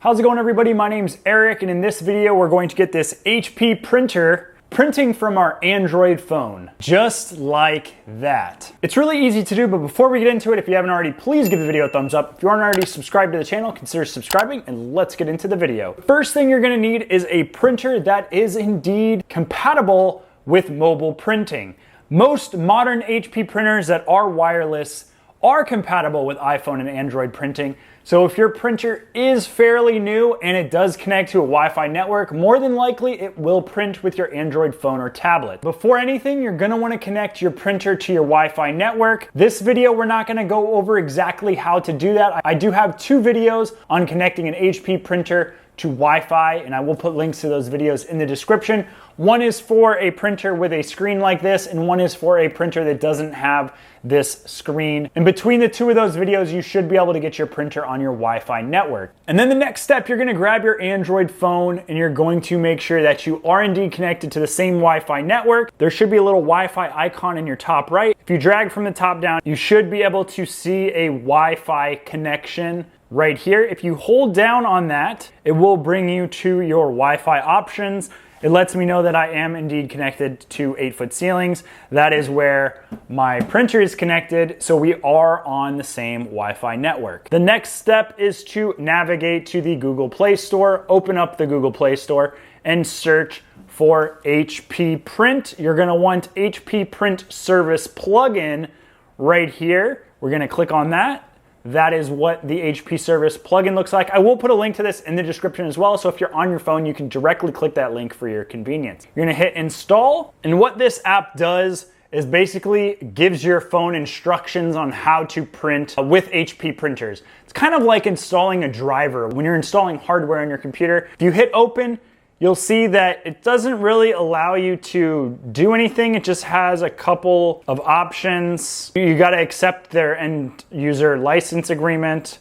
How's it going, everybody? My name's Eric, and in this video we're going to get this HP printer printing from our Android phone, just like that. It's really easy to do, but before we get into it, if you haven't already, please give the video a thumbs up. If you aren't already subscribed to the channel, consider subscribing, and let's get into the video. First thing you're gonna need is a printer that is indeed compatible with mobile printing. Most modern HP printers that are wireless are compatible with iPhone and Android printing. So if your printer is fairly new and it does connect to a Wi-Fi network, more than likely it will print with your Android phone or tablet. Before anything, you're gonna wanna connect your printer to your Wi-Fi network. This video, we're not gonna go over exactly how to do that. I do have 2 videos on connecting an HP printer to Wi-Fi, and I will put links to those videos in the description. One is for a printer with a screen like this, and one is for a printer that doesn't have this screen. And between the 2 of those videos, you should be able to get your printer on your Wi-Fi network. And then the next step, you're gonna grab your Android phone and you're going to make sure that you are indeed connected to the same Wi-Fi network. There should be a little Wi-Fi icon in your top right. If you drag from the top down, you should be able to see a Wi-Fi connection right here. If you hold down on that, it will bring you to your Wi-Fi options. It lets me know that I am indeed connected to 8-foot ceilings. That is where my printer is connected, so we are on the same Wi-Fi network. The next step is to navigate to the Google Play Store, open up the Google Play Store, and search for HP Print. You're gonna want HP Print Service plugin right here. We're gonna click on that. That is what the HP Service plugin looks like. I will put a link to this in the description as well, so if you're on your phone, you can directly click that link for your convenience. You're gonna hit install, and what this app does is basically gives your phone instructions on how to print with HP printers. It's kind of like installing a driver when you're installing hardware on your computer. If you hit open, you'll see that it doesn't really allow you to do anything. It just has a couple of options. You gotta accept their end user license agreement,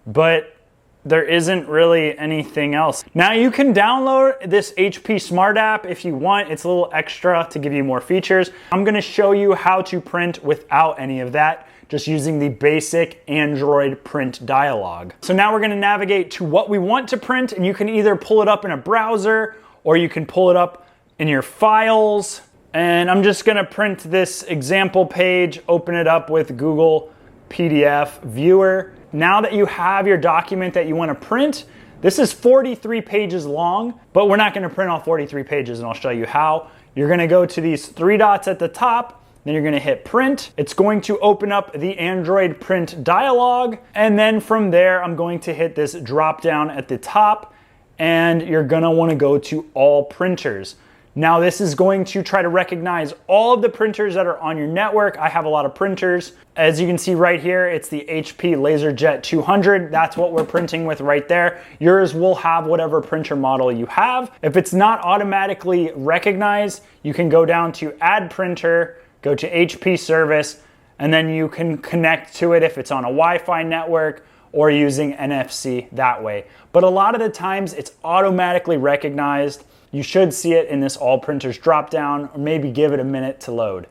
but there isn't really anything else. Now you can download this HP Smart app if you want. It's a little extra to give you more features. I'm gonna show you how to print without any of that, just using the basic Android print dialog. So now we're gonna navigate to what we want to print, and you can either pull it up in a browser or you can pull it up in your files. And I'm just gonna print this example page, open it up with Google PDF Viewer. Now that you have your document that you wanna print, this is 43 pages long, but we're not gonna print all 43 pages, and I'll show you how. You're gonna go to these 3 dots at the top, then you're gonna hit print. It's going to open up the Android print dialog. And then from there, I'm going to hit this drop down at the top, and you're gonna wanna go to all printers. Now this is going to try to recognize all of the printers that are on your network. I have a lot of printers. As you can see right here, it's the HP LaserJet 200. That's what we're printing with right there. Yours will have whatever printer model you have. If it's not automatically recognized, you can go down to Add Printer, go to HP Service, and then you can connect to it if it's on a Wi-Fi network or using NFC that way. But a lot of the times it's automatically recognized. You should see it in this All Printers drop-down, or maybe give it a minute to load.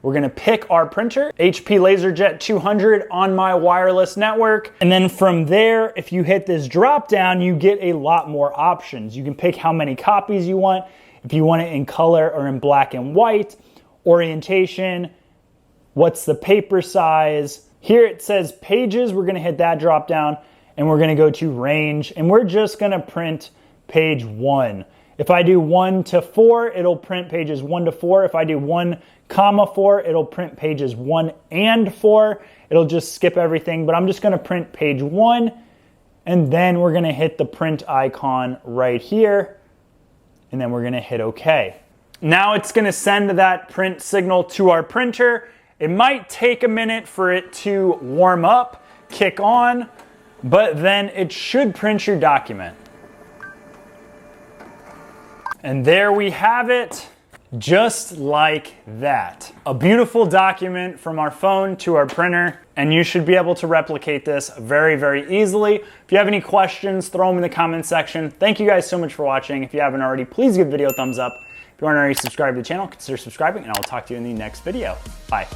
We're gonna pick our printer, HP LaserJet 200 on my wireless network. And then from there, if you hit this drop-down, you get a lot more options. You can pick how many copies you want, if you want it in color or in black and white, orientation, what's the paper size. Here it says pages. We're gonna hit that drop down, and we're gonna go to range, and we're just gonna print page 1. If I do 1 to 4, it'll print pages 1 to 4. If I do 1,4, it'll print pages 1 and 4. It'll just skip everything, but I'm just gonna print page 1, and then we're gonna hit the print icon right here, and then we're gonna hit OK. Now it's gonna send that print signal to our printer. It might take a minute for it to warm up, kick on, but then it should print your document. And there we have it, just like that. A beautiful document from our phone to our printer, and you should be able to replicate this very, very easily. If you have any questions, throw them in the comment section. Thank you guys so much for watching. If you haven't already, please give the video a thumbs up. If you aren't already subscribed to the channel, consider subscribing, and I will talk to you in the next video. Bye.